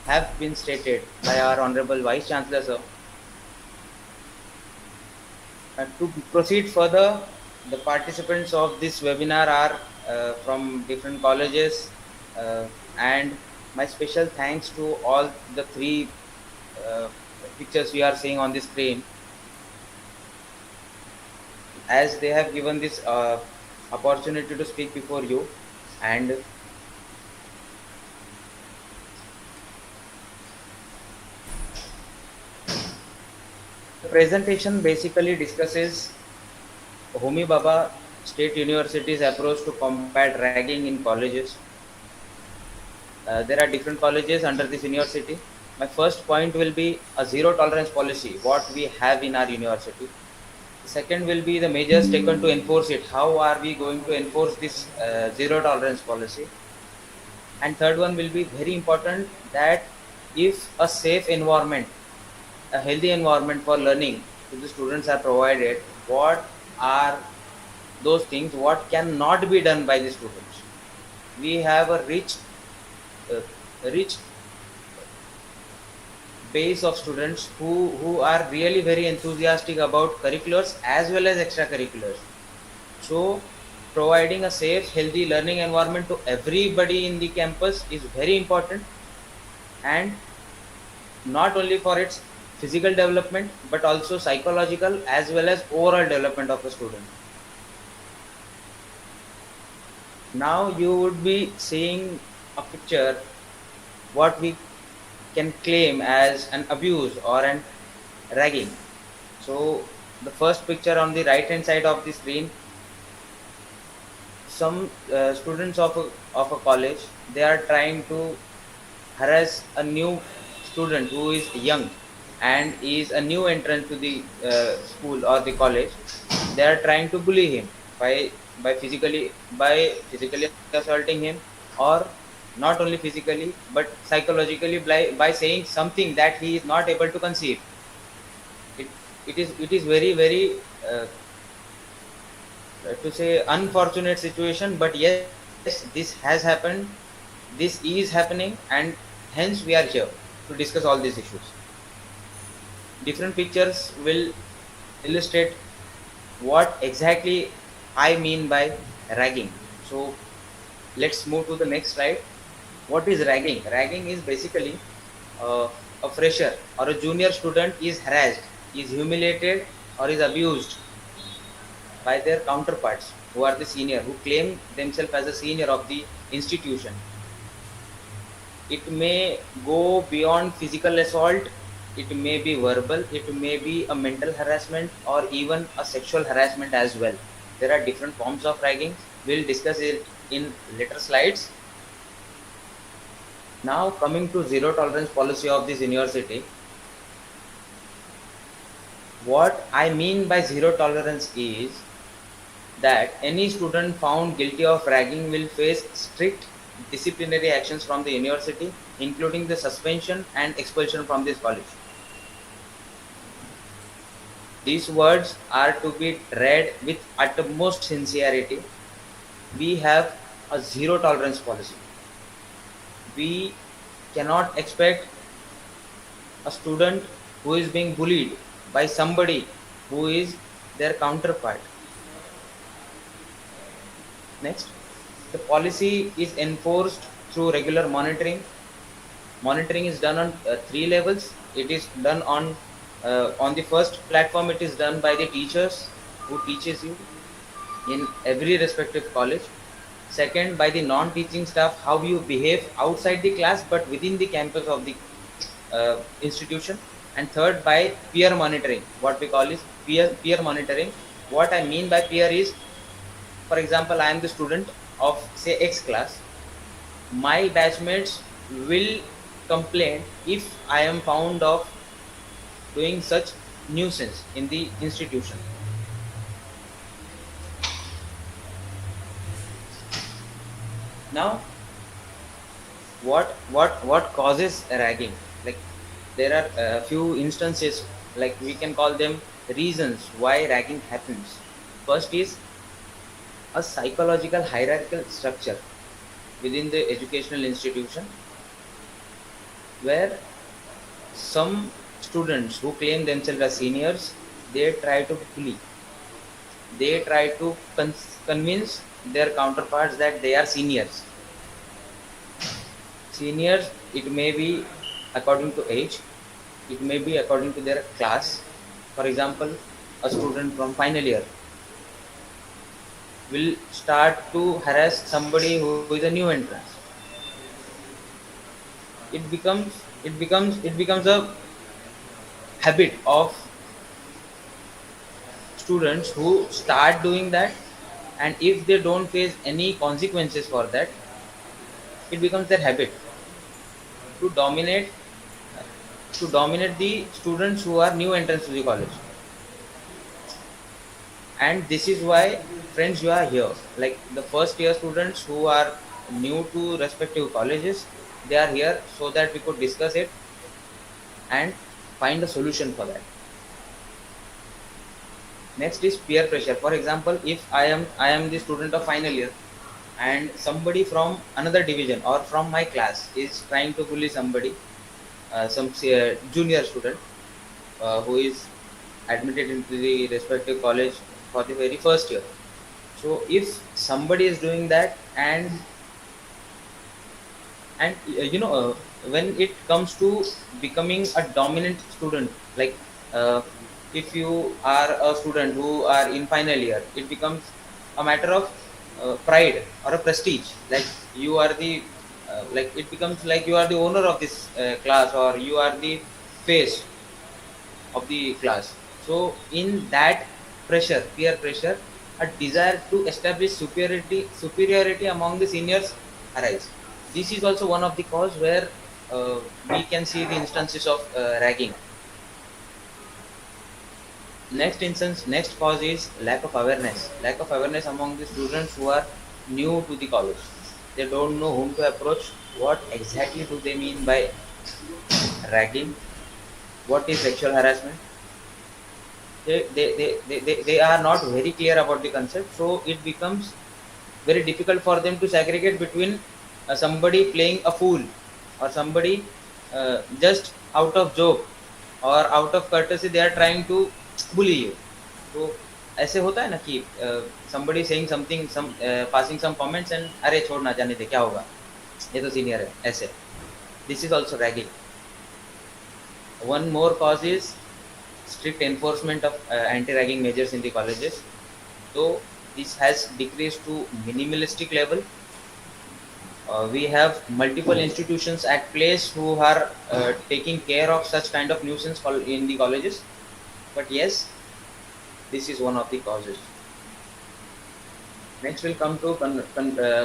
have been stated by our Honorable Vice Chancellor, sir. To proceed further, the participants of this webinar are from different colleges, and my special thanks to all the three uh, pictures we are seeing on the screen, as they have given this opportunity to speak before you. And the presentation basically discusses Homi Baba State University's approach to combat ragging in colleges. There are different colleges under this university. My first point will be a zero tolerance policy, what we have in our university. The second will be the measures taken to enforce it. How are we going to enforce this zero tolerance policy? And third one will be very important, that if a safe environment, a healthy environment for learning to the students are provided, what are those things what cannot be done by the students. We have a uh, rich base of students who are really very enthusiastic about curriculars as well as extracurriculars. So providing a safe, healthy learning environment to everybody in the campus is very important, and not only for its physical development but also psychological as well as overall development of the student. Now you would be seeing a picture what we can claim as an abuse or an ragging. So the first picture on the right hand side of the screen, some students of a college, they are trying to harass a new student who is young and is a new entrant to the school or the college. They are trying to bully him by physically assaulting him, or not only physically but psychologically by saying something that he is not able to conceive. It is very very to say unfortunate situation, but yes, this has happened, this is happening, and hence we are here to discuss all these issues. Different pictures will illustrate what exactly I mean by ragging. So let's move to the next slide. What is ragging? Ragging is basically a fresher or a junior student is harassed, is humiliated, or is abused by their counterparts who are the senior, who claim themselves as a senior of the institution. It may go beyond physical assault, it may be verbal, it may be a mental harassment, or even a sexual harassment as well. There are different forms of ragging. We'll discuss it in later slides. Now coming to zero tolerance policy of this university. What I mean by zero tolerance is that any student found guilty of ragging will face strict disciplinary actions from the university, including the suspension and expulsion from this college. These words are to be read with utmost sincerity. We have a zero tolerance policy. We cannot expect a student who is being bullied by somebody who is their counterpart. Next, the policy is enforced through regular monitoring. Monitoring is done on three levels. It is done on the first platform. It is done by the teachers who teaches you in every respective college. Second, by the non-teaching staff, how you behave outside the class but within the campus of the institution. And third, by peer monitoring, what we call is peer monitoring. What I mean by peer is, for example, I am the student of say X class. My batchmates will complain if I am found of doing such nuisance in the institution. Now, what causes ragging? Like, there are a few instances, like we can call them reasons why ragging happens. First is a psychological hierarchical structure within the educational institution. where some students who claim themselves as seniors, they try to bully, they try to convince their counterparts that they are seniors. Seniors, it may be according to age, it may be according to their class. For example, a student from final year will start to harass somebody who is a new entrant. It becomes a habit of students who start doing that, and if they don't face any consequences for that, it becomes their habit to dominate the students who are new entrants to the college. And this is why, friends, you are here, like the first year students who are new to respective colleges, they are here so that we could discuss it and find a solution for that. Next is peer pressure. For example, if I am the student of final year, and somebody from another division or from my class is trying to bully somebody, some junior student who is admitted into the respective college for the very first year. So if somebody is doing that, and when it comes to becoming a dominant student, like uh, if you are a student who are in final year, it becomes a matter of pride or a prestige, like you are the like it becomes like you are the owner of this class, or you are the face of the class. So in that pressure, peer pressure, a desire to establish superiority among the seniors arise. This is also one of the cause where we can see the instances of ragging. Next cause is lack of awareness among the students who are new to the college. They don't know whom to approach. What exactly do they mean by ragging? What is sexual harassment? They are not very clear about the concept, so it becomes very difficult for them to segregate between somebody playing a fool, or somebody just out of joke or out of courtesy they are trying to bully you. तो ऐसे होता है ना कि somebody saying something, some passing some comments, and अरे छोड़ ना, जाने दे, क्या होगा, ये तो सीनियर है, ऐसे. This is also ragging. One more cause is strict enforcement of anti-ragging measures in the colleges. Though this has decreased to minimalistic level, we have multiple institutions at place who are taking care of such kind of nuisance in the colleges. But yes, this is one of the causes. Next we'll come to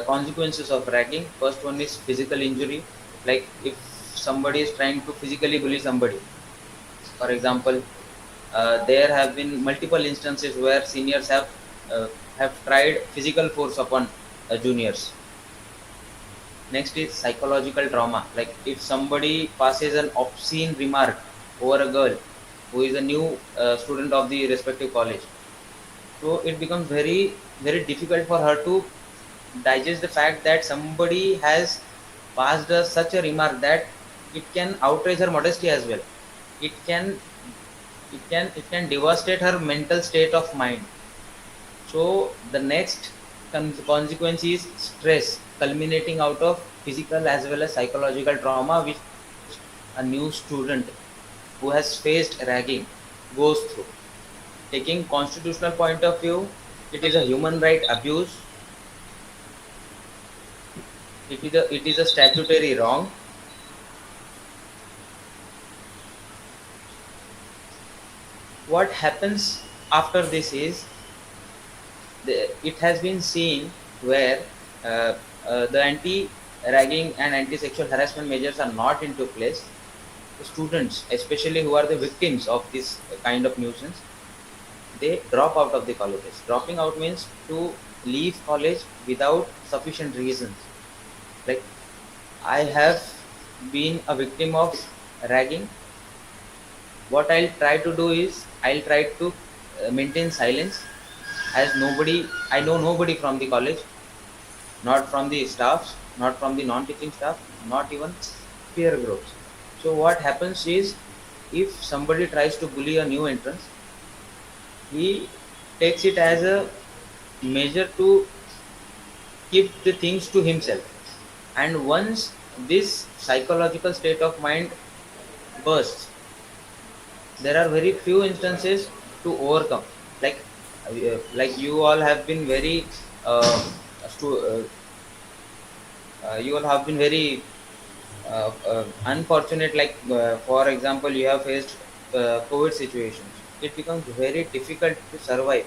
consequences of ragging. First one is physical injury. Like if somebody is trying to physically bully somebody, for example, there have been multiple instances where seniors have tried physical force upon juniors. Next is psychological trauma. Like if somebody passes an obscene remark over a girl who is a new student of the respective college, so it becomes very difficult for her to digest the fact that somebody has passed such a remark that it can outrage her modesty as well. It can it can devastate her mental state of mind. So the next consequence is stress, culminating out of physical as well as psychological trauma, which a new student who has faced ragging goes through. Taking constitutional point of view, it is a human right abuse. It is a statutory wrong. What happens after this is, it has been seen where the anti-ragging and anti-sexual harassment measures are not into place. The students, especially who are the victims of this kind of nuisance, they drop out of the colleges. Dropping out means to leave college without sufficient reasons. Like I have been a victim of ragging. What I'll try to do is I'll try to maintain silence, as I know nobody from the college, not from the staffs, not from the non-teaching staff, not even peer groups. So what happens is, if somebody tries to bully a new entrant, he takes it as a measure to keep the things to himself. And once this psychological state of mind bursts, there are very few instances to overcome. Like like you all have been very uh, you all have been very unfortunate. Like for example, you have faced COVID situations. It becomes very difficult to survive.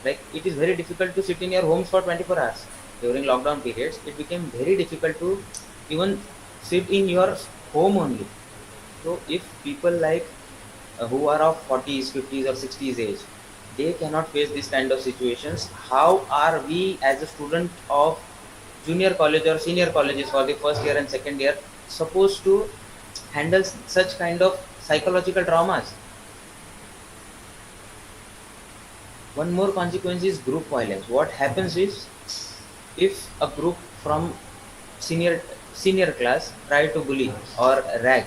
Like it is very difficult to sit in your homes for 24 hours during lockdown periods. It became very difficult to even sit in your home only. So if people like who are of 40s, 50s or 60s age, they cannot face this kind of situations, how are we as a student of junior college or senior colleges for the first year and second year supposed to handle such kind of psychological traumas? One more consequence is group violence. What happens is, if a group from senior senior class try to bully or rag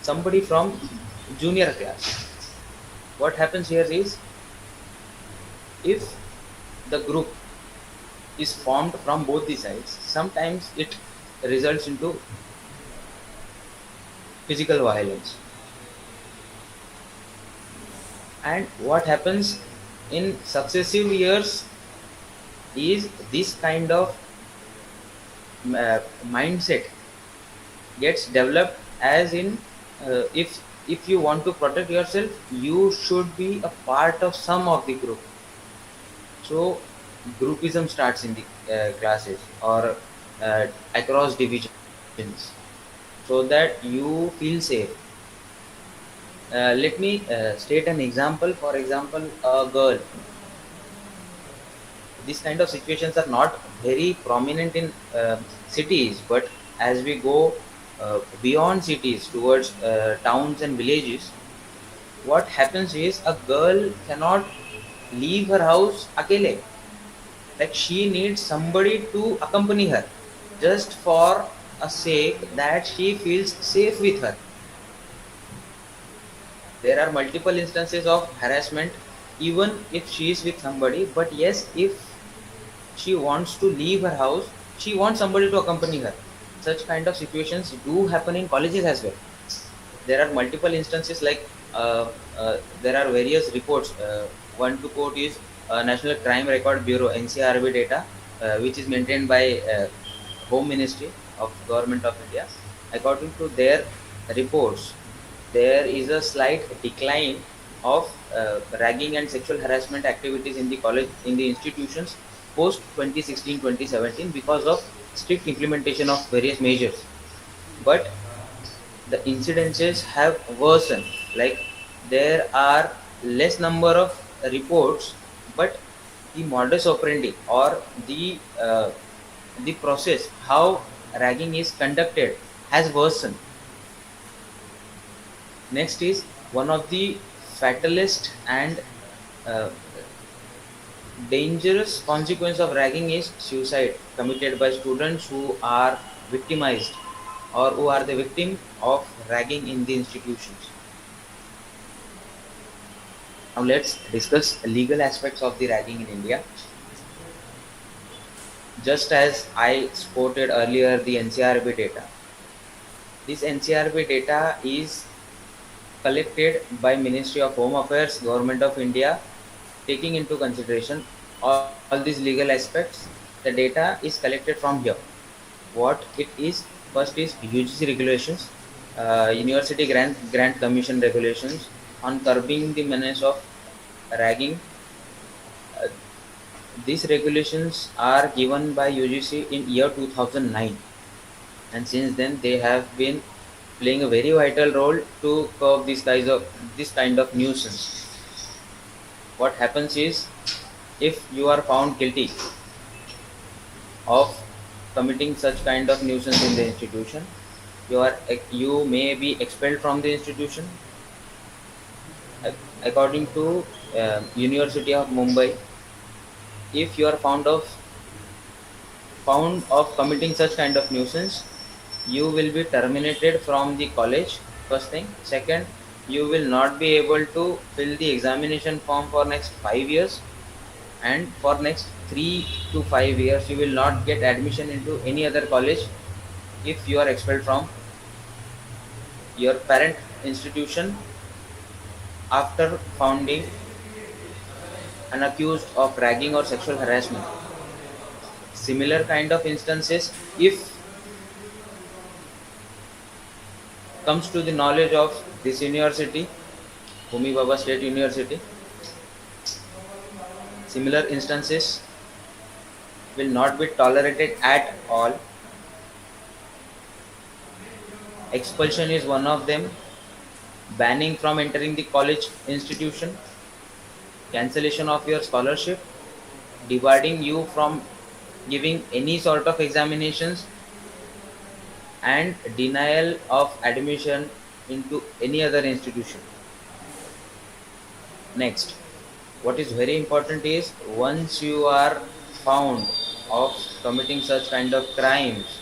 somebody from junior class, what happens here is, if the group is formed from both the sides, sometimes it results into physical violence. And what happens in successive years is, this kind of mindset gets developed, as in if you want to protect yourself, you should be a part of some of the group. So groupism starts in the classes or across divisions, so that you feel safe. Let me state an example. For example, a girl. These kind of situations are not very prominent in cities, but as we go beyond cities towards towns and villages, what happens is, a girl cannot leave her house akele. Like she needs somebody to accompany her, just for a sake that she feels safe with her. There are multiple instances of harassment even if she is with somebody, but yes, if she wants to leave her house, she wants somebody to accompany her. Such kind of situations do happen in colleges as well. There are multiple instances, like there are various reports. One to quote is National Crime Record Bureau NCRB data, which is maintained by Home Ministry of Government of India. According to their reports, there is a slight decline of ragging and sexual harassment activities in the college, in the institutions, post 2016-2017, because of strict implementation of various measures. But the incidences have worsened. Like there are less number of reports, but the modus operandi or the process how ragging is conducted has worsened. Next is, one of the fatalist and uh, dangerous consequence of ragging is suicide committed by students who are victimized or who are the victim of ragging in the institutions. Now let's discuss legal aspects of the ragging in India. Just as I quoted earlier the NCRB data, this NCRB data is collected by Ministry of Home Affairs, Government of India, taking into consideration all these legal aspects. The data is collected from here. What it is, first is UGC regulations, University Grant Commission regulations on curbing the menace of ragging. Uh, these regulations are given by UGC in year 2009, and since then they have been playing a very vital role to curb this kind of nuisance. What happens is, if you are found guilty of committing such kind of nuisance in the institution, you may be expelled from the institution. According to University of Mumbai, if you are found of committing such kind of nuisance, you will be terminated from the college, first thing. Second, you will not be able to fill the examination form for next 5 years, and for next 3 to 5 years you will not get admission into any other college if you are expelled from your parent institution after founding and accused of ragging or sexual harassment. Similar kind of instances, if comes to the knowledge of this university, Homi Baba State University, similar instances will not be tolerated at all. Expulsion is one of them, banning from entering the college institution, cancellation of your scholarship, debarring you from giving any sort of examinations, and denial of admission into any other institution. Next, what is very important is, once you are found of committing such kind of crimes,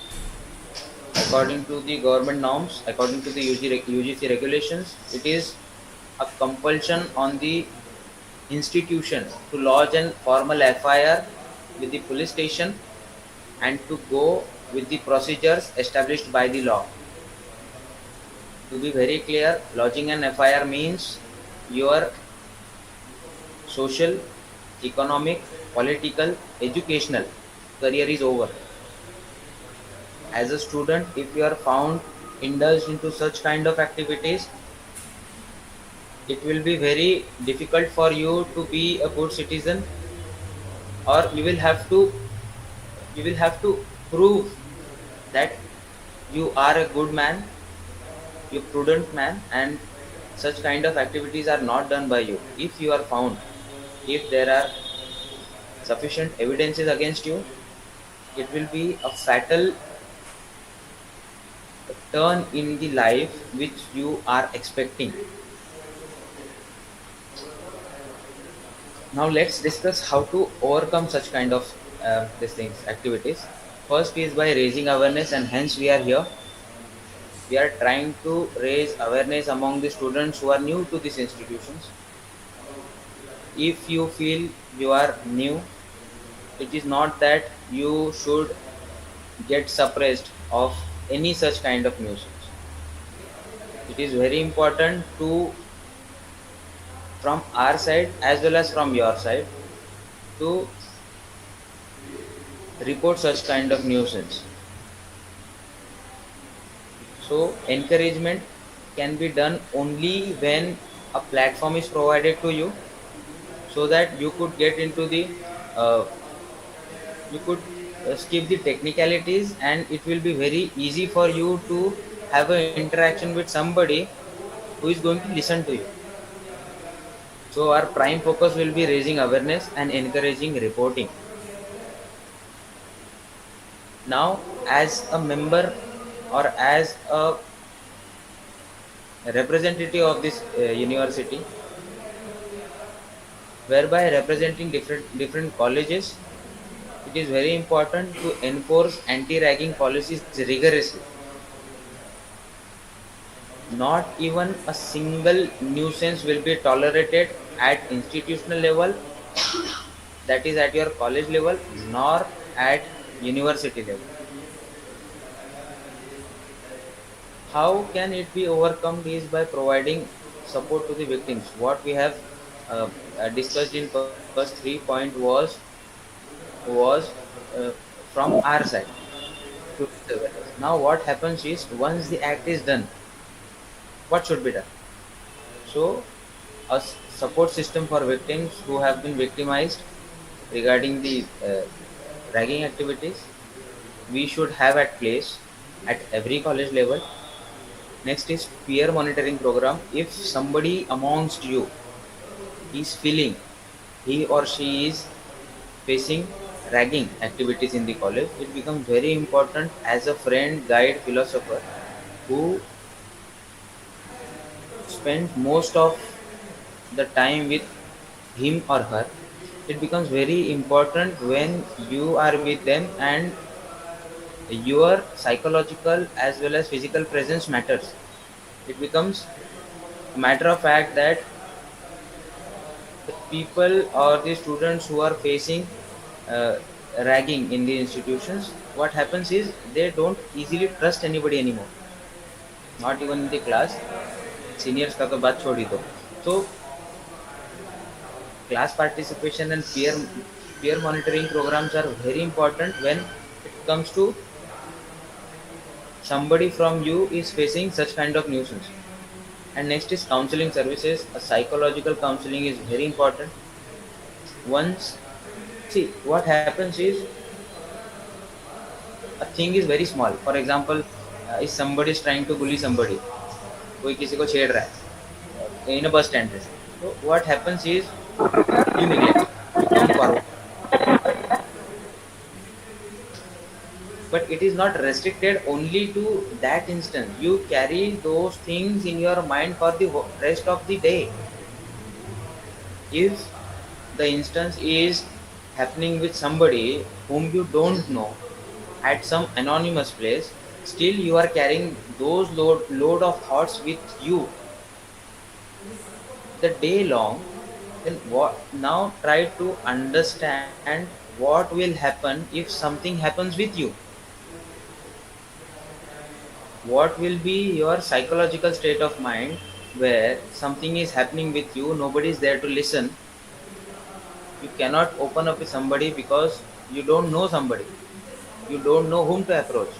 according to the government norms, according to the UGC regulations, it is a compulsion on the institution to lodge an formal FIR with the police station and to go with the procedures established by the law. To be very clear, lodging an FIR means your social, economic, political, educational career is over. As a student, if you are found indulged into such kind of activities, it will be very difficult for you to be a good citizen, or you will have to prove that you are a good man, you prudent man, and such kind of activities are not done by you. If you are found, if there are sufficient evidences against you, it will be a fatal turn in the life which you are expecting. Now let's discuss how to overcome such kind of these things activities. First is by raising awareness, and hence we are here. We are trying to raise awareness among the students who are new to these institutions. If you feel you are new, it is not that you should get suppressed of any such kind of nuisance. It is very important to, from our side as well as from your side, to report such kind of nuisance. So encouragement can be done only when a platform is provided to you, so that you could get into the uh, you could skip the technicalities, and it will be very easy for you to have an interaction with somebody who is going to listen to you. So our prime focus will be raising awareness and encouraging reporting. Now, as a member or as a representative of this university, whereby representing different colleges, it is very important to enforce anti-ragging policies rigorously. Not even a single nuisance will be tolerated at institutional level, that is at your college level, nor at university level. How can it be overcome is by providing support to the victims. What we have discussed in first 3 point was from our side to the awareness. Now what happens is, once the act is done, what should be done? So a support system for victims who have been victimized regarding the ragging activities, we should have at place at every college level. Next is peer monitoring program. If somebody amongst you is feeling he or she is facing ragging activities in the college, it becomes very important, as a friend, guide, philosopher who spend most of the time with him or her, it becomes very important when you are with them and Your psychological as well as physical presence matters. It becomes a matter of fact that the people or the students who are facing uh, ragging in the institutions, what happens is they don't easily trust anybody anymore, not even in the class. Seniors का तो बात छोड़ ही दो. So class participation and peer monitoring programs are very important when it comes to somebody from you is facing such kind of nuisance. And next is counseling services. A psychological counseling is very important. Once, see, what happens is a thing is very small. For example, if somebody is trying to bully somebody, कोई किसी को छेड़ रहा है in a bus stand. So what happens is you neglect, you come forward, but it is not restricted only to that instance. You carry those things in your mind for the rest of the day. If the instance is happening with somebody whom you don't know at some anonymous place, still you are carrying those load of thoughts with you the day long. Then what, now try to understand what will happen if something happens with you. What will be your psychological state of mind where something is happening with you, nobody is there to listen, you cannot open up with somebody because you don't know somebody, you don't know whom to approach.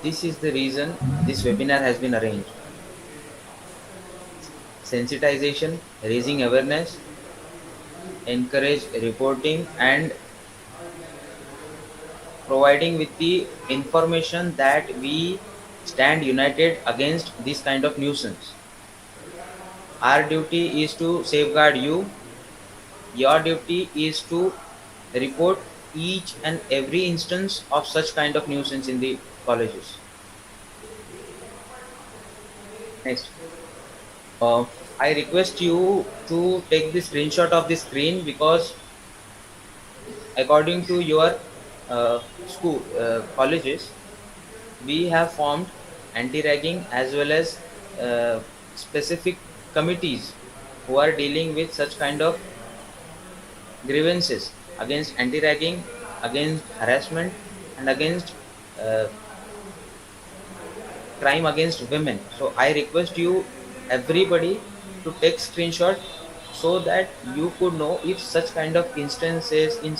This is the reason this webinar has been arranged. Sensitization, raising awareness, encourage reporting, and providing with the information that we stand united against this kind of nuisance. Our duty is to safeguard you. Your duty is to report each and every instance of such kind of nuisance in the colleges. Next, uh, I request you to take the screenshot of the screen because according to your school colleges, we have formed anti-ragging as well as specific committees who are dealing with such kind of grievances against anti-ragging, against harassment, and against uh, crime against women. So I request you, everybody, to take screenshot so that you could know if such kind of instances in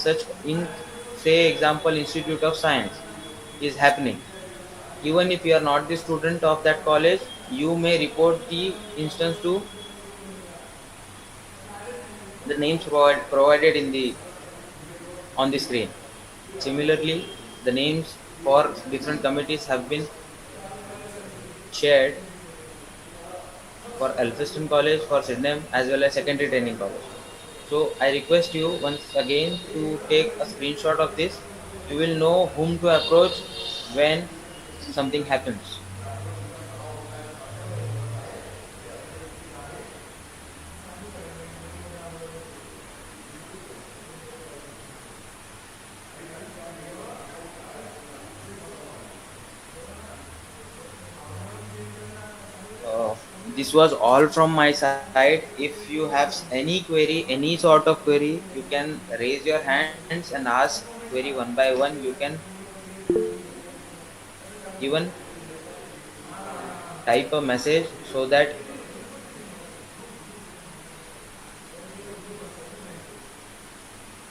say example Institute of Science is happening. Even if you are not the student of that college, you may report the instance to the names provided in the on the screen. Similarly, the names for different committees have been shared for Elphinstone College, for Sydenham, as well as Secondary Training College. So I request you once again to take a screenshot of this. You will know whom to approach when something happens. Uh, this was all from my side. If you have any query, any sort of query, you can raise your hands and ask query one by one. You can even type a message so that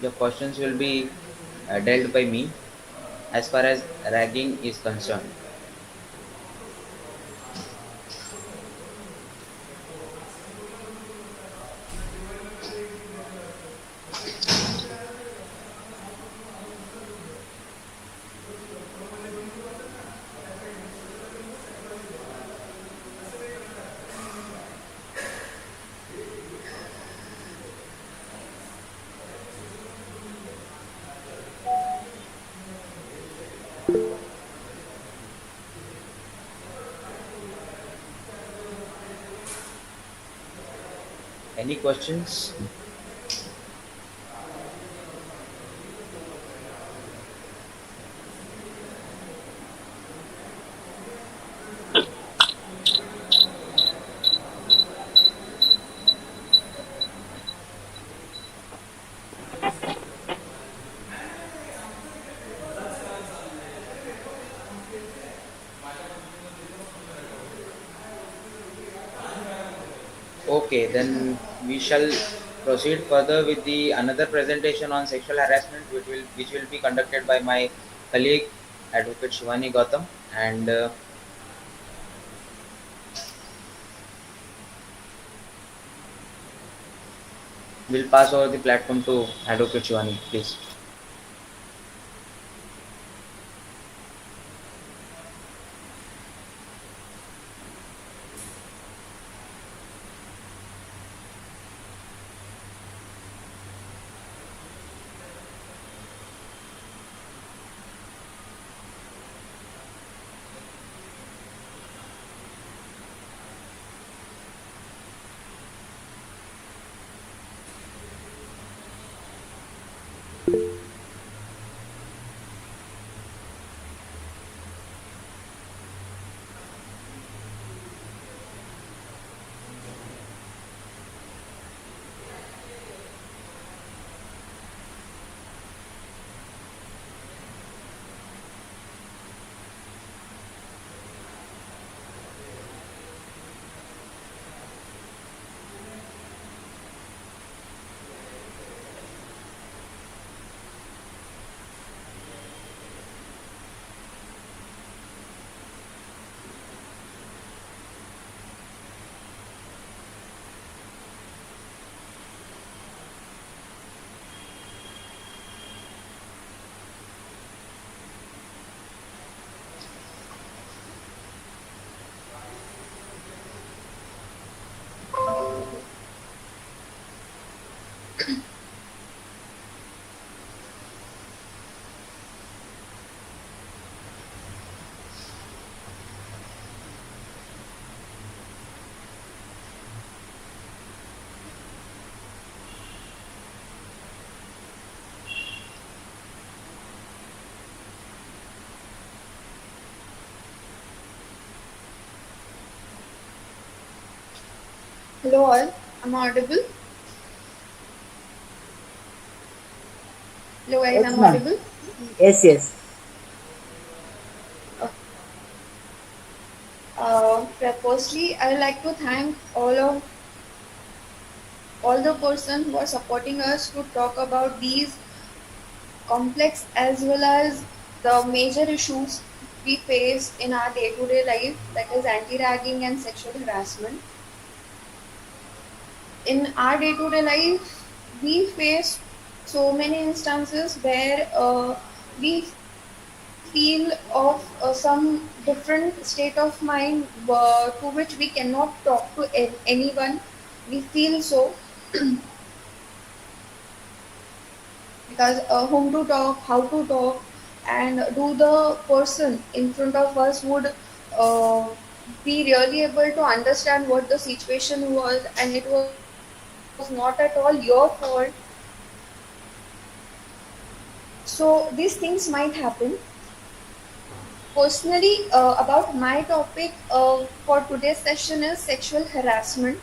your questions will be dealt by me as far as ragging is concerned. Any questions? Okay, then we shall proceed further with the another presentation on sexual harassment, which will be conducted by my colleague, Advocate Shivani Gautam, and we'll pass over the platform to Advocate Shivani, please. Hello all, I'm audible. Hello guys, Yes, I'm ma'am. audible. Yes, yes. Firstly, I would like to thank all the person who are supporting us to talk about these complex as well as the major issues we face in our day-to-day life, that is anti-ragging and sexual harassment. In our day-to-day life, we face so many instances where we feel of some different state of mind to which we cannot talk to anyone. We feel so because whom to talk, how to talk, and do the person in front of us would uh, be really able to understand what the situation was, and it was not at all your fault. So these things might happen. Personally, about my topic for today's session is sexual harassment.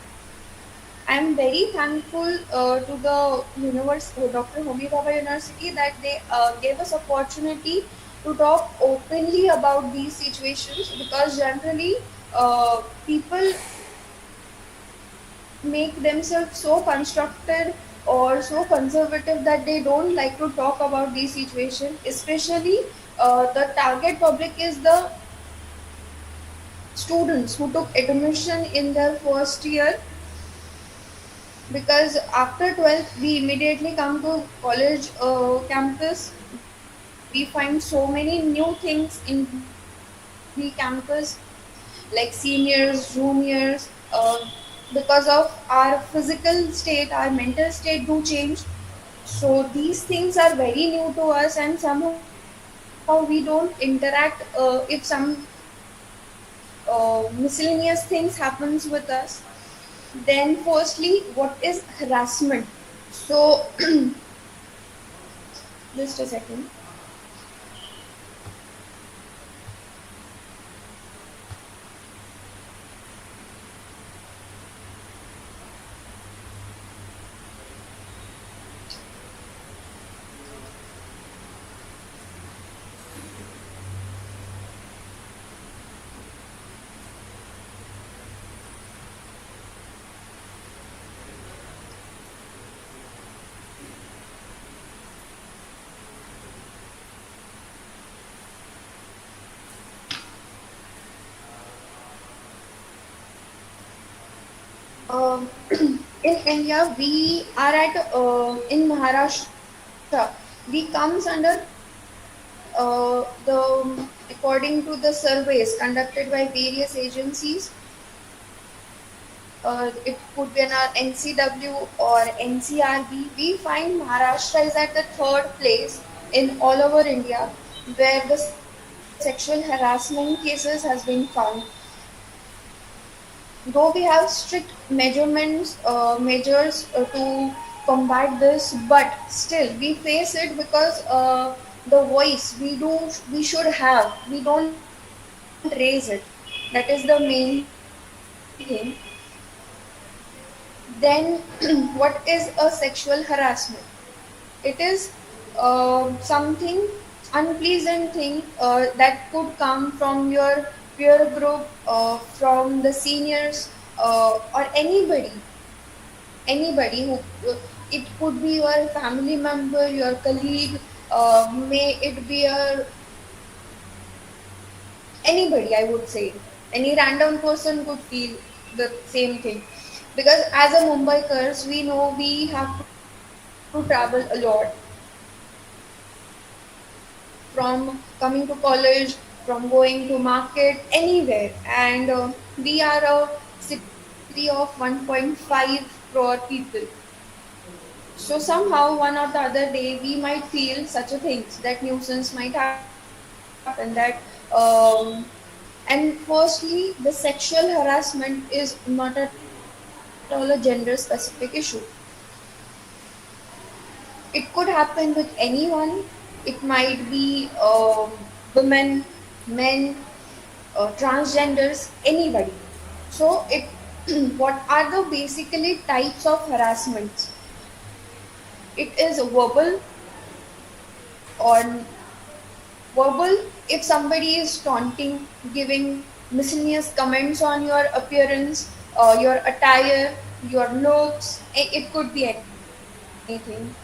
I'm very thankful to the Dr. Homi Bhabha University that they gave us opportunity to talk openly about these situations, because generally people make themselves so constructed or so conservative that they don't like to talk about these situations. Especially the target public is the students who took admission in their first year, because after 12th we immediately come to college campus. We find so many new things in the campus, like seniors, juniors, because of our physical state, our mental state do change. So these things are very new to us, and somehow we don't interact if some miscellaneous things happens with us. Then firstly, what is harassment? So just a second. in India, we are at in Maharashtra. We comes under according to the surveys conducted by various agencies. It could be an NCW or NCRB. We find Maharashtra is at the third place in all over India, where the sexual harassment cases has been found. Though we have strict measures to combat this, but still we face it because the voice we should have, we don't raise it. That is the main thing. Then what is a sexual harassment? It is something unpleasant thing that could come from your peer group, from the seniors, or anybody who it could be your family member, your colleague, may it be your anybody. I would say any random person could feel the same thing, because as a Mumbaikars, we know we have to travel a lot from coming to college, from going to market, anywhere. And we are a city of 1.5 crore people. So somehow one or the other day we might feel such a things, that nuisance might happen, that and firstly, the sexual harassment is not at all a gender specific issue. It could happen with anyone. It might be women, men, transgenders, anybody. So, it what are the basically types of harassments? It is or verbal. If somebody is taunting, giving miscellaneous comments on your appearance, your attire, your looks, it could be anything.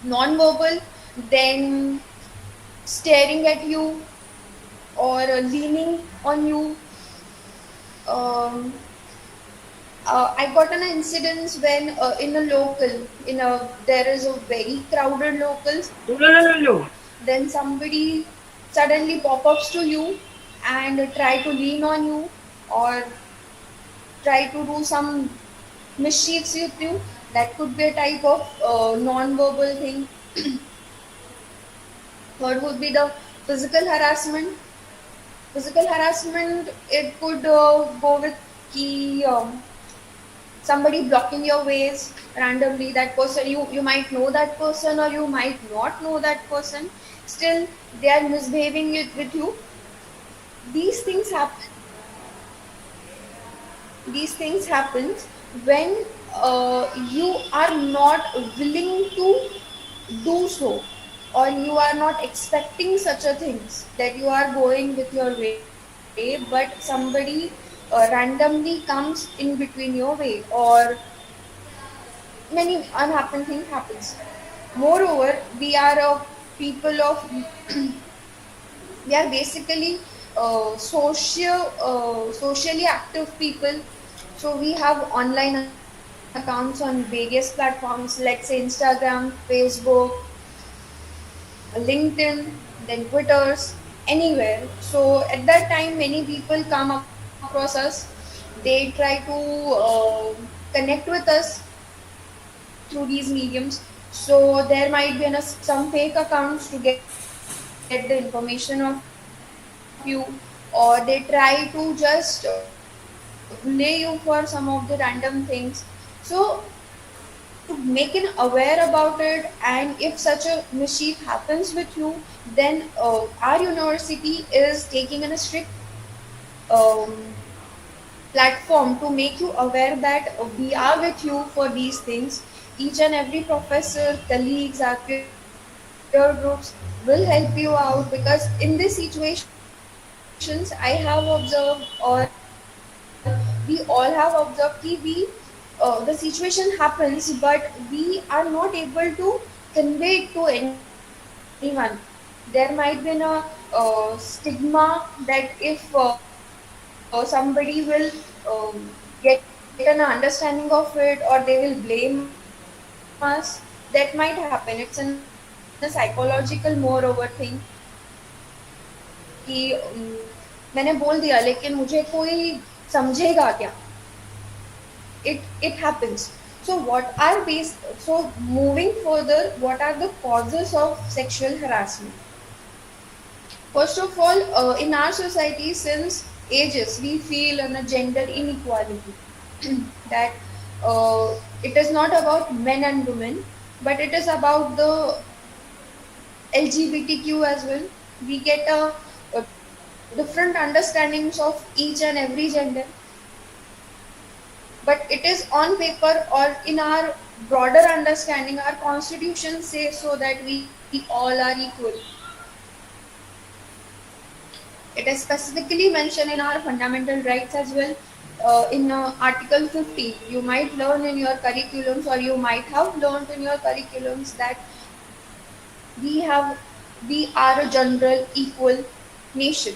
Non-verbal, then staring at you or leaning on you. Um, I got an incident when in a local, in a there is a very crowded locals. Then somebody suddenly pop ups to you and try to lean on you or try to do some mischiefs with you. That could be a type of non-verbal thing. Third would be the physical harassment. Physical harassment, it could go with key somebody blocking your ways randomly. That person, you might know that person or you might not know that person. Still, they are misbehaving with you. These things happen. These things happen when you are not willing to do so, or you are not expecting such a things, that you are going with your way, but somebody randomly comes in between your way, or many unhappen thing happens. Moreover, we are a people of we are basically socially active people. So we have online accounts on various platforms, like say Instagram, Facebook, LinkedIn, then Twitters, anywhere. So at that time, many people come across us. They try to connect with us through these mediums. So there might be some fake accounts to get the information of you, or they try to just lay you for some of the random things. So to make it aware about it, and if such a mischief happens with you, then our university is taking a strict um, platform to make you aware that we are with you for these things. Each and every professor, colleagues, our peer groups will help you out, because in these situations I have observed, or we all have observed, the situation happens, but we are not able to convey it to anyone. There might be a stigma that if somebody will get get an understanding of it, or they will blame us. That might happen. It's in a psychological moreover thing कि मैंने बोल दिया लेकिन मुझे कोई समझेगा क्या. It happens. So what are base so moving further, what are the causes of sexual harassment? First of all, in our society since ages we feel on a gender inequality that it is not about men and women, but it is about the LGBTQ as well. We get a different understandings of each and every gender, but it is on paper or in our broader understanding, our constitution says so that we all are equal. It is specifically mentioned in our fundamental rights as well. In Article 15, you might learn in your curriculums, or you might have learned in your curriculums, that we have we are a general equal nation.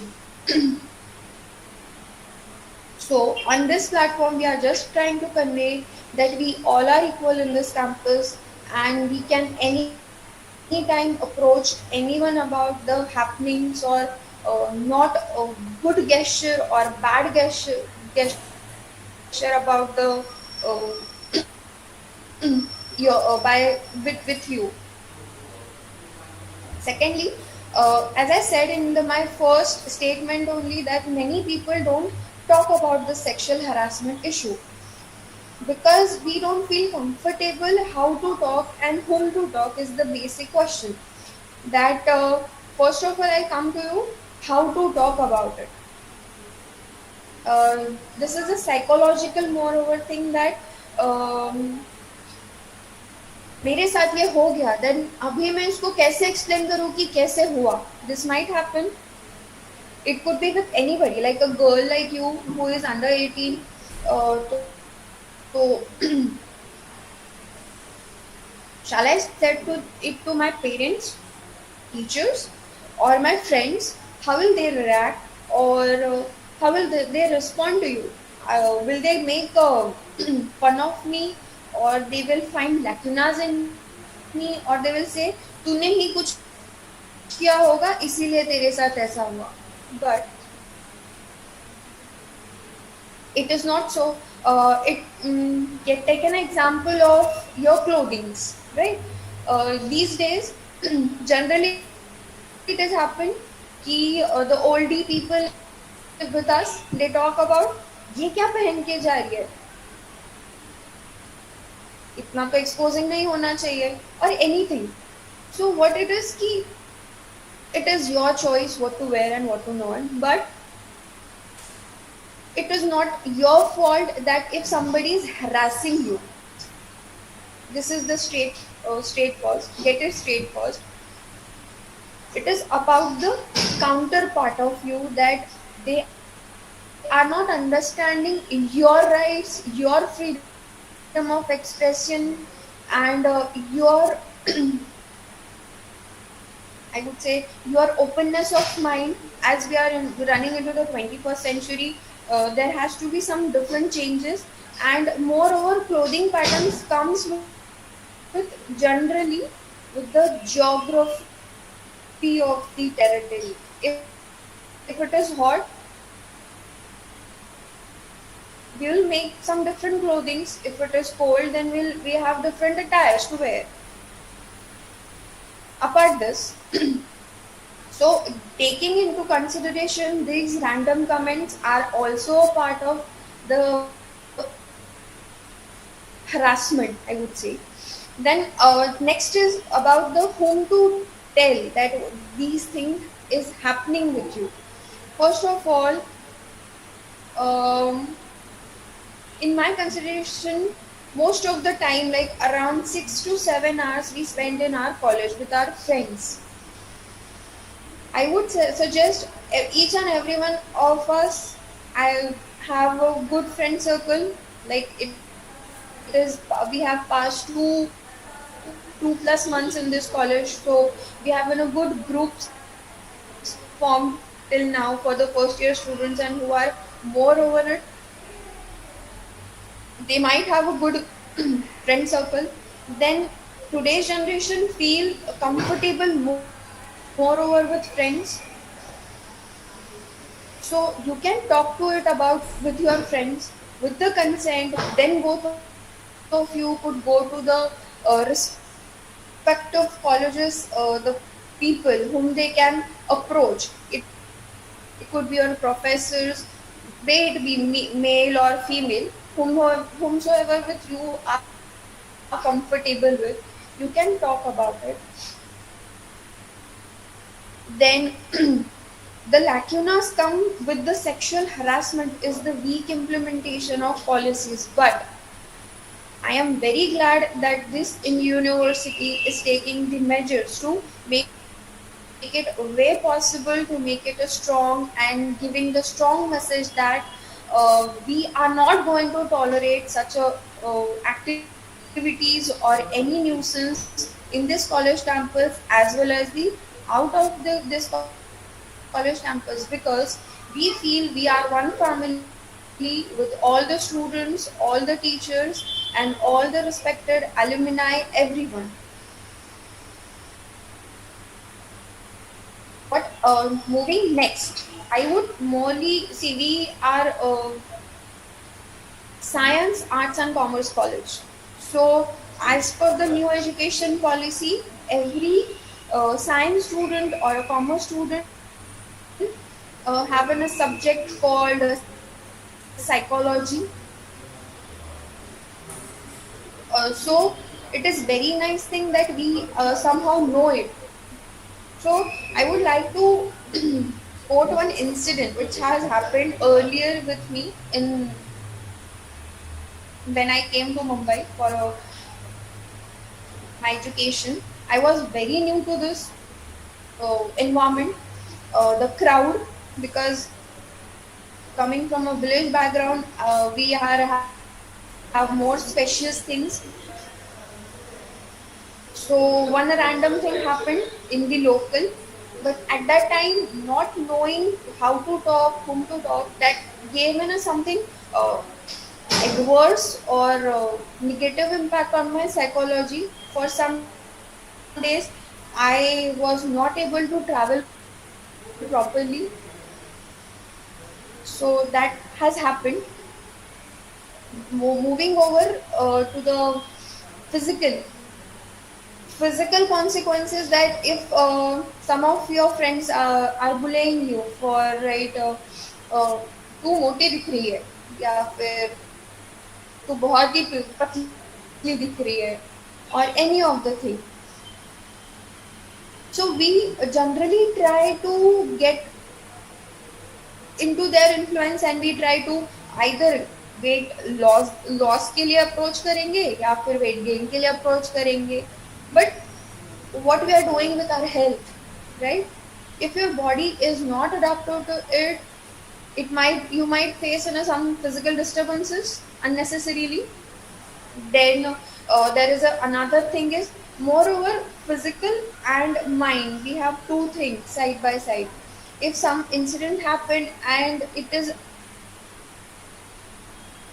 So on this platform, we are just trying to convey that we all are equal in this campus, and we can anytime approach anyone about the happenings, or not a good gesture or bad gesture about the uh, your with you. Secondly, as I said in my first statement only, that many people don't talk about the sexual harassment issue because we don't feel comfortable how to talk and whom to talk is the basic question. That first of all, I come to you how to talk about it. This is a psychological moreover thing that मेरे साथ ये हो गया, then अभी मैं इसको कैसे explain करूँ कि कैसे हुआ. This might happen. It could be with anybody, like a girl like you who is under 18. So shall I say it to my parents, teachers, or my friends? How will they react, or how will they respond to you? Will they make fun of me, or they will find lacunas in me, or they will say तूने ही कुछ किया होगा इसीलिए तेरे साथ ऐसा हुआ. But it is not so. Get take an example of your clothings, right? These days generally it has happened कि the oldie people live with us, they talk about ये क्या पहन के जा रही है, इतना तो एक्सपोजिंग नहीं होना चाहिए, or anything. So what it is कि it is your choice what to wear and what to not, but it is not your fault that if somebody is harassing you. This is the straight first. Get it straight first. It is about the counterpart of you, that they are not understanding your rights, your freedom of expression, and your I would say your openness of mind. As we are running into the 21st century, there has to be some different changes, and moreover, clothing patterns comes with generally with the geography of the territory. If it is hot, we will make some different clothings. If it is cold, then we have different attires to wear. Apart this, so taking into consideration these random comments are also a part of the harassment, I would say. Then next is about the whom to tell that these things is happening with you. First of all, in my consideration, most of the time, like around 6 to 7 hours, we spend in our college with our friends. I would suggest each and every one of us, I have a good friend circle. Like it is, we have passed 2+ months in this college, so we have in a good groups formed till now for the first year students, and who are more over it. they might have a good friend circle, then today's generation feel comfortable moreover with friends, so you can talk to it about with your friends with the consent, then both of you could go to the respective colleges, the people whom they can approach. It could be your professors, be it be male or female, whomsoever with you are comfortable with, you can talk about it. Then the lacunas come with the sexual harassment is the weak implementation of policies, but I am very glad that this in university is taking the measures to make it way possible, to make it a strong and giving the strong message that we are not going to tolerate such a activities or any nuisance in this college campus as well as the out of this college campus, because we feel we are one family with all the students, all the teachers, and all the respected alumni, everyone. But moving next, I would morely see we are science, arts, and commerce college. So, as per the new education policy, every science student or a commerce student having a subject called psychology. So, it is very nice thing that we somehow know it. So, I would like to quote one incident which has happened earlier with me in when I came to Mumbai for my education. I was very new to this environment, the crowd, because coming from a village background, we are have more spacious things. So one random thing happened in the local, but at that time, not knowing how to talk, whom to talk, that gave me something adverse or negative impact on my psychology. For some days, I was not able to travel properly. So that has happened. Moving over to the physical physical consequences, that if some of your friends are bullying you for right तू मोटी दिख रही है या फिर तू बहुत ही पतली दिख रही है or any of the thing, so we generally try to get into their influence and we try to either weight loss के लिए अप्रोच करेंगे या फिर weight gain के लिए अप्रोच करेंगे, but what we are doing with our health, right? If your body is not adapted to it, you might face some physical disturbances unnecessarily. Then there is another thing is, moreover, physical and mind, we have two things side by side. If some incident happened and it is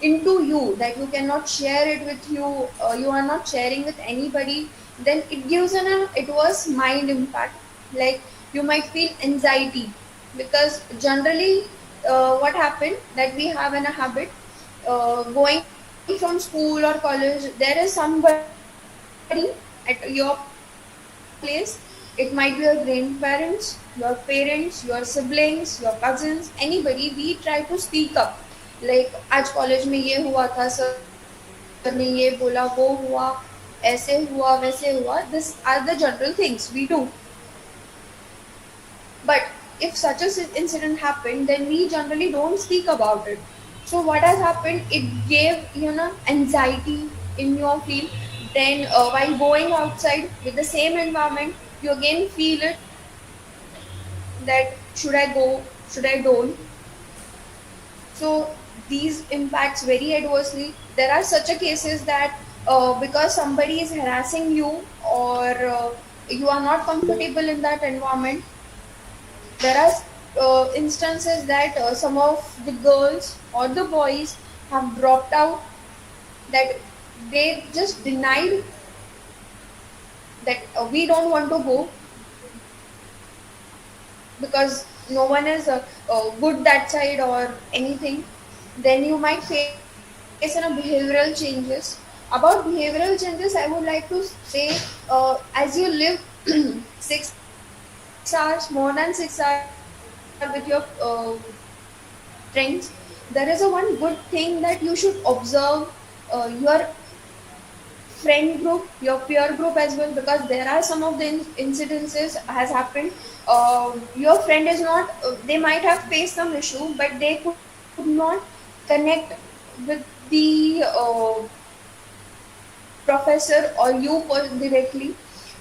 into you that you cannot share it with you are not sharing with anybody, then it gives an adverse mind impact. Like you might feel anxiety, because generally what happened that we have in a habit, going from school or college, there is somebody at your place. It might be your grandparents, your parents, your siblings, your cousins, anybody. We try to speak up, like आज college में ये हुआ था, sir ने ये बोला, वो हुआ, ऐसे हुआ वैसे हुआ. These are the general things we do. But if such a incident happened, then we generally don't speak about it. So what has happened, it gave anxiety in your field. Then while going outside with the same environment, you again feel it that should I go, should I don't. So these impacts very adversely. There are such a cases that because somebody is harassing you, or you are not comfortable in that environment, there are instances that some of the girls or the boys have dropped out that they just denied that we don't want to go because no one is good that side or anything, then you might face behavioral changes. About behavioral changes, I would like to say, as you live 6 hours, more than 6 hours with your friends, there is a one good thing that you should observe your friend group, your peer group as well, because there are some of the incidences has happened. Your friend is not, they might have faced some issue, but they could not connect with the professor or you directly.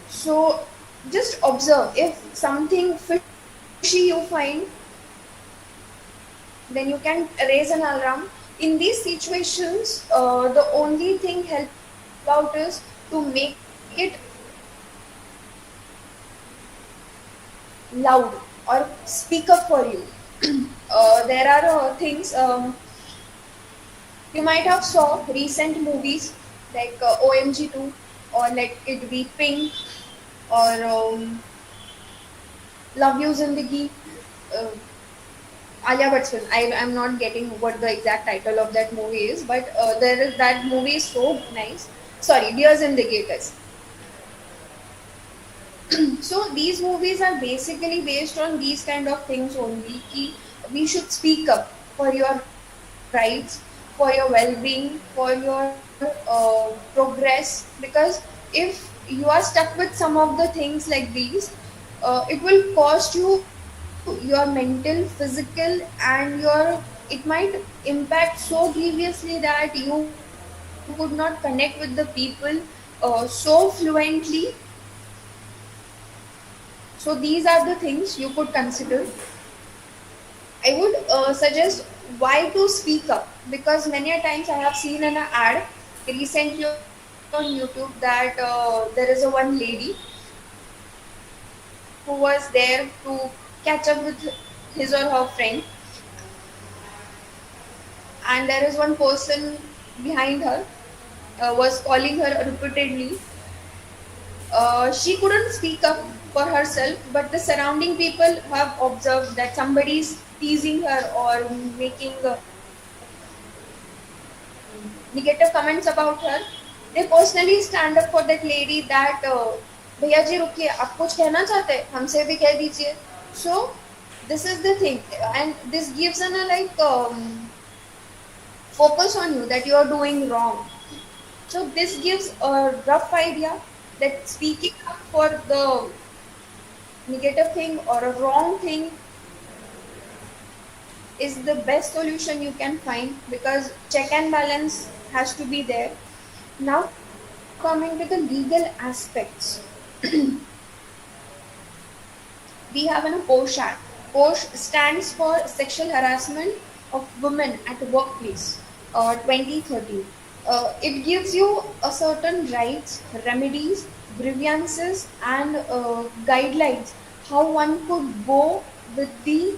So just observe, if something fishy you find, then you can raise an alarm. In these situations, the only thing help out is to make it loud or speak up for you. There are things, you might have saw recent movies like OMG 2, or let it be Pink, or Love You Zindagi, uh, Alia Bhatt's film. I'm not getting what the exact title of that movie is, but there is, that movie is so nice. Sorry, Dear Zindagi it is. So these movies are basically based on these kind of things only. Ki we should speak up for your rights, for your well-being, for your progress. Because if you are stuck with some of the things like these, it will cost you your mental, physical, and your, it might impact so grievously that you could not connect with the people so fluently. So these are the things you could consider. I would suggest why to speak up, because many a times I have seen in an ad recently on YouTube that there is a one lady who was there to catch up with his or her friend, and there is one person behind her, was calling her repeatedly. She couldn't speak up for herself, but the surrounding people have observed that somebody is teasing her or making negative comments about her. They personally stand up for that lady that भैया जी रुकिए, आप कुछ कहना चाहते हैं हमसे भी कह दीजिए. So this is the thing, and this gives an like focus on you that you are doing wrong. So this gives a rough idea that speaking up for the negative thing or a wrong thing is the best solution you can find, because check and balance has to be there. Now coming to the legal aspects, we have a POSH Act. POSH stands for Sexual Harassment of Women at Workplace, 2013. It gives you a certain rights, remedies, grievances, and guidelines how one could go with the,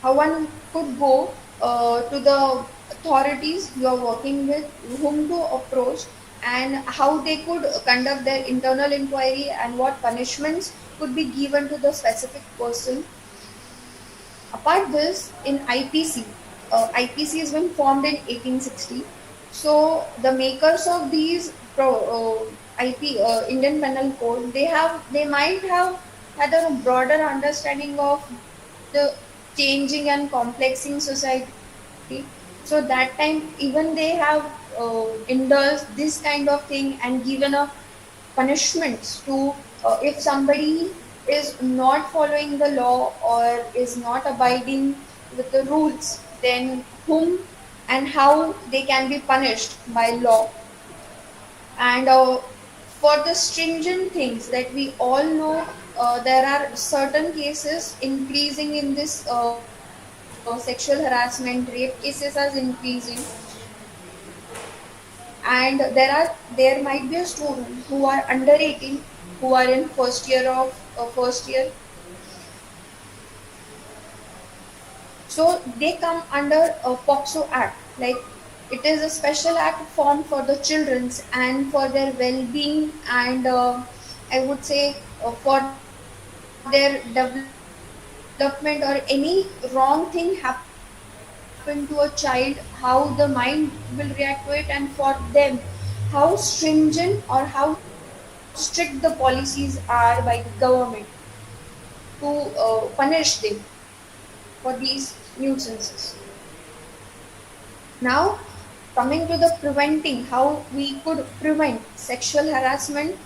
how one could go to the authorities you are working with, whom to approach, and how they could conduct their internal inquiry, and what punishments could be given to the specific person. Apart this, in IPC, IPC has been formed in 1860. So the makers of these IP Indian Penal Code, they might have had a broader understanding of the changing and complexing society. So that time even they have indulged this kind of thing and given a punishments to, if somebody is not following the law or is not abiding with the rules, then whom and how they can be punished by law. And for the stringent things that we all know, there are certain cases increasing in this sexual harassment, rape cases are increasing, and there might be a student who are under 18, who are in first year. So they come under a POXO Act. Like It is a special act formed for the children's and for their well-being, and I would say for their development, or any wrong thing happen to a child, how the mind will react to it, and for them, how stringent or how strict the policies are by the government to punish them for these nuisances. Now, coming to the preventing, how we could prevent sexual harassment,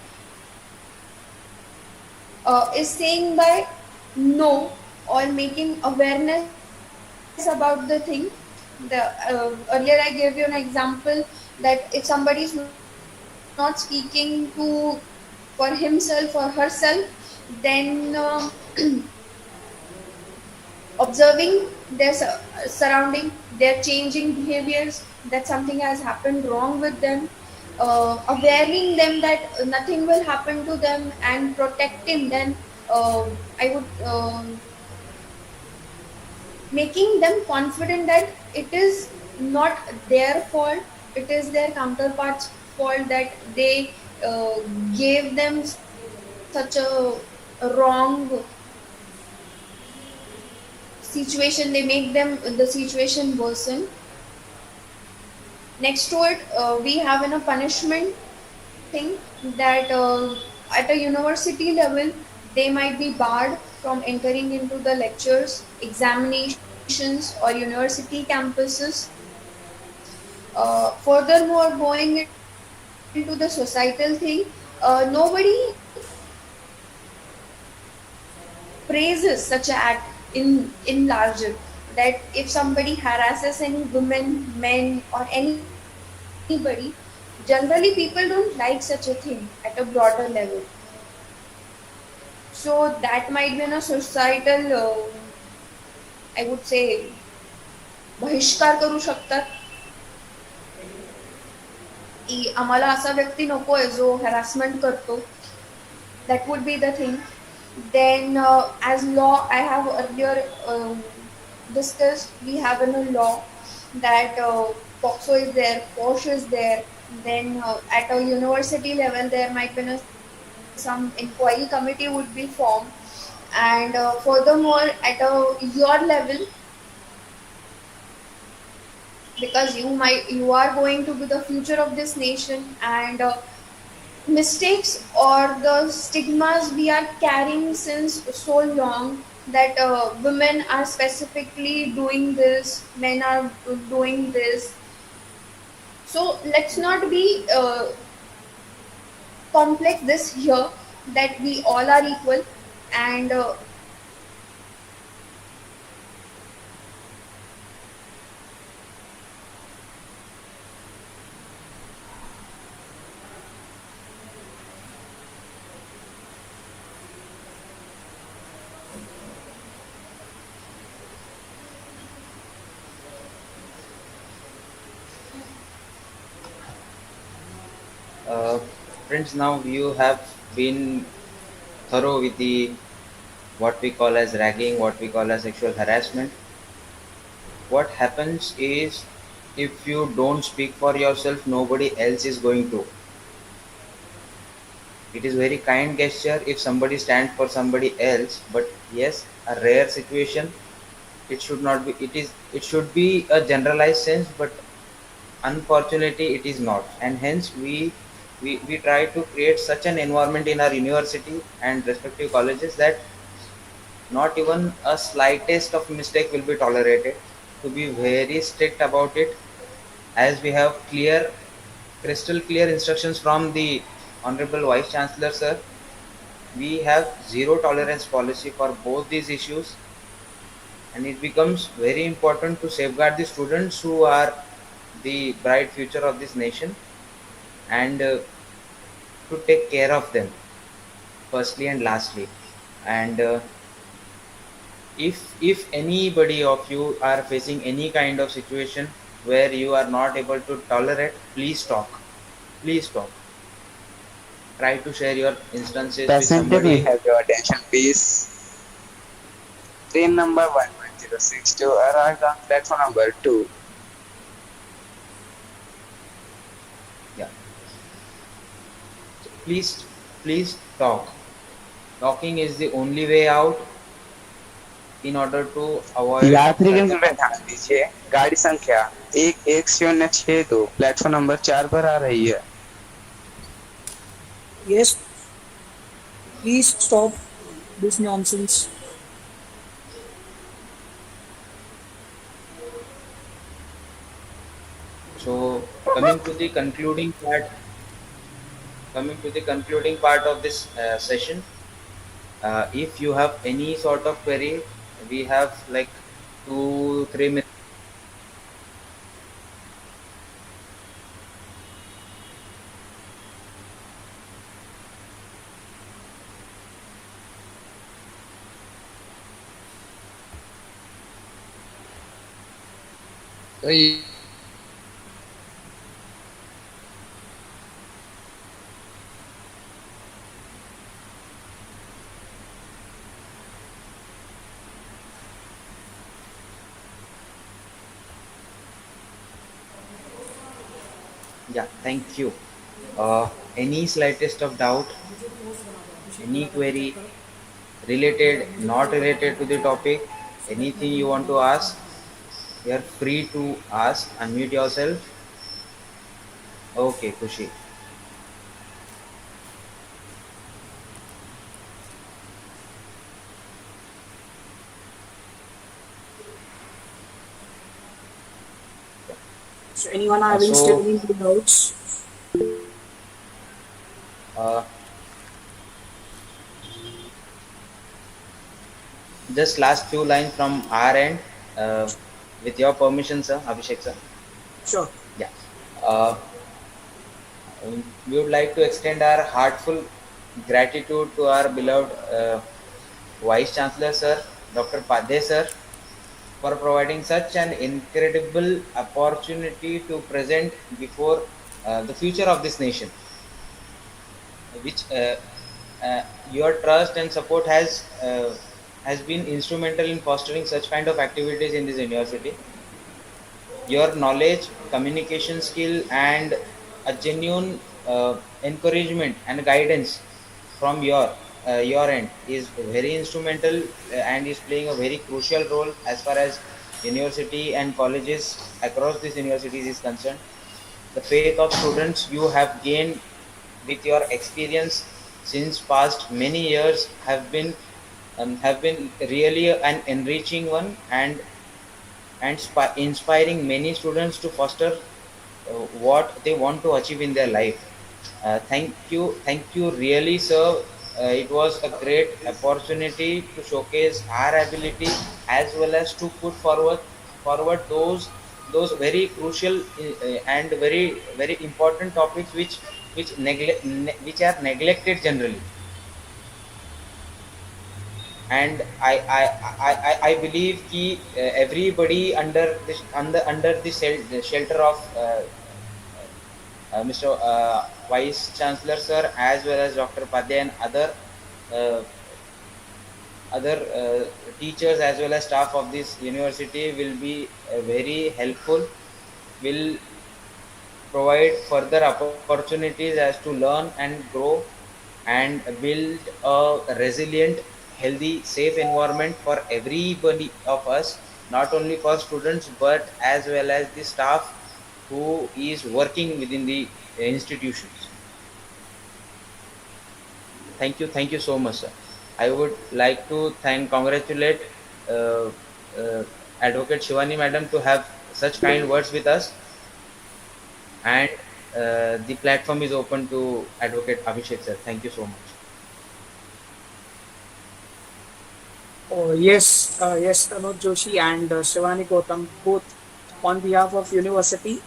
is saying by no, or making awareness about the thing. Earlier I gave you an example that if somebody is not speaking to for himself or herself, then observing their surrounding, their changing behaviors, that something has happened wrong with them, awareing them that nothing will happen to them, and protecting them. I would making them confident that it is not their fault, it is their counterparts fault that they uh, gave them such a wrong situation, they make them the situation worsen. Next to it, we have in a punishment thing that at a university level they might be barred from entering into the lectures, examinations, or university campuses. Furthermore, going into the societal thing, nobody praises such an act in larger, that if somebody harasses any women, men, or anybody, generally people don't like such a thing at a broader level. So that might be in a societal, I would say, बहिष्कार करू शकतात की आम्हाला असा व्यक्ती नकोय जो harassment करतो. That would be the thing. Then, as law, I have earlier discussed, we have in a law that POXO is there, POSH is there. Then, at a university level, there might be some inquiry committee would be formed. And furthermore, at your level, because you are going to be the future of this nation, and mistakes or the stigmas we are carrying since so long, that women are specifically doing this, men are doing this. So let's not be complex this here, that we all are equal, and Uh, Friends, now you have been thorough with the what we call as ragging, what we call as sexual harassment. What happens is, if you don't speak for yourself, nobody else is going to. It is very kind gesture if somebody stands for somebody else, but yes, a rare situation. It should not be. It should be a generalized sense, but unfortunately, it is not, and hence we try to create such an environment in our university and respective colleges that not even a slightest of mistake will be tolerated, to be very strict about it, as we have crystal clear instructions from the honorable vice chancellor sir. We have zero tolerance policy for both these issues, and it becomes very important to safeguard the students who are the bright future of this nation, and to take care of them firstly and lastly. And if anybody of you are facing any kind of situation where you are not able to tolerate, please talk, please talk. Try to share your instances with Passenger, we somebody. have your attention, please. Train number 11062 arrived on platform number 2. please please talk. Talking is the only way out in order to avoid यात्रीगण such. कृपया ध्यान दीजिए, गाड़ी संख्या 11062 platform number 4 पर आ रही है। Yes, please stop this nonsense. So coming to the concluding part, coming to the concluding part of this session, if you have any sort of query, we have like 2 3 minutes. तो ये Yeah, thank you. Any slightest of doubt, any query related, not related to the topic, anything you want to ask, you are free to ask. Unmute yourself. Okay, Kushi. So anyone Uh, having still so, any doubts? uh, just last few lines from our end, with your permission, sir, Abhishek, sir. Sure. Yeah. Uh, we would like to extend our heartful gratitude to our beloved Vice Chancellor, sir, Dr. Padhe, sir, for providing such an incredible opportunity to present before the future of this nation, which uh, your trust and support has been instrumental in fostering such kind of activities in this university. Your knowledge, communication skill, and a genuine encouragement and guidance from your end is very instrumental, and is playing a very crucial role as far as university and colleges across these universities is concerned. The faith of students you have gained with your experience since past many years have been really an enriching one, and inspiring many students to foster what they want to achieve in their life. Thank you, really, sir. It was a great opportunity to showcase our ability as well as to put forward those very crucial and very important topics which are neglected generally. And I believe कि everybody under the shelter of Mr. Vice Chancellor, sir, as well as Dr. Padya and uh, other teachers as well as staff of this university will be very helpful, will provide further opportunities as to learn and grow and build a resilient, healthy, safe environment for everybody of us, not only for students but as well as the staff who is working within the institutions. Thank you so much, sir. I would like to congratulate uh, uh, Advocate Shivani Madam to have such kind words with us, and the platform is open to Advocate Abhishek, sir. Thank you so much. Oh, yes, Anuj Joshi and Shivani Gautam, both on behalf of University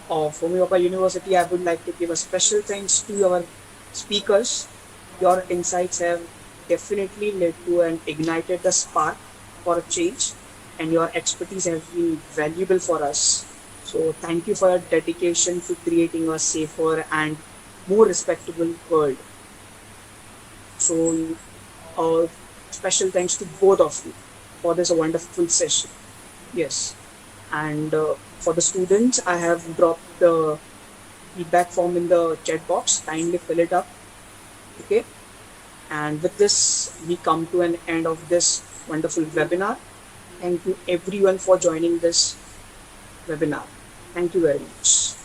of Homeopa University, I would like to give a special thanks to our speakers. Your insights have definitely led to and ignited the spark for a change, and your expertise has been valuable for us. So, thank you for your dedication to creating a safer and more respectable world. So, special thanks to both of you for this wonderful session. Yes, and for the students, I have dropped the feedback form in the chat box. Kindly fill it up Okay, and with this, we come to an end of this wonderful webinar. Thank you everyone for joining this webinar. Thank you very much.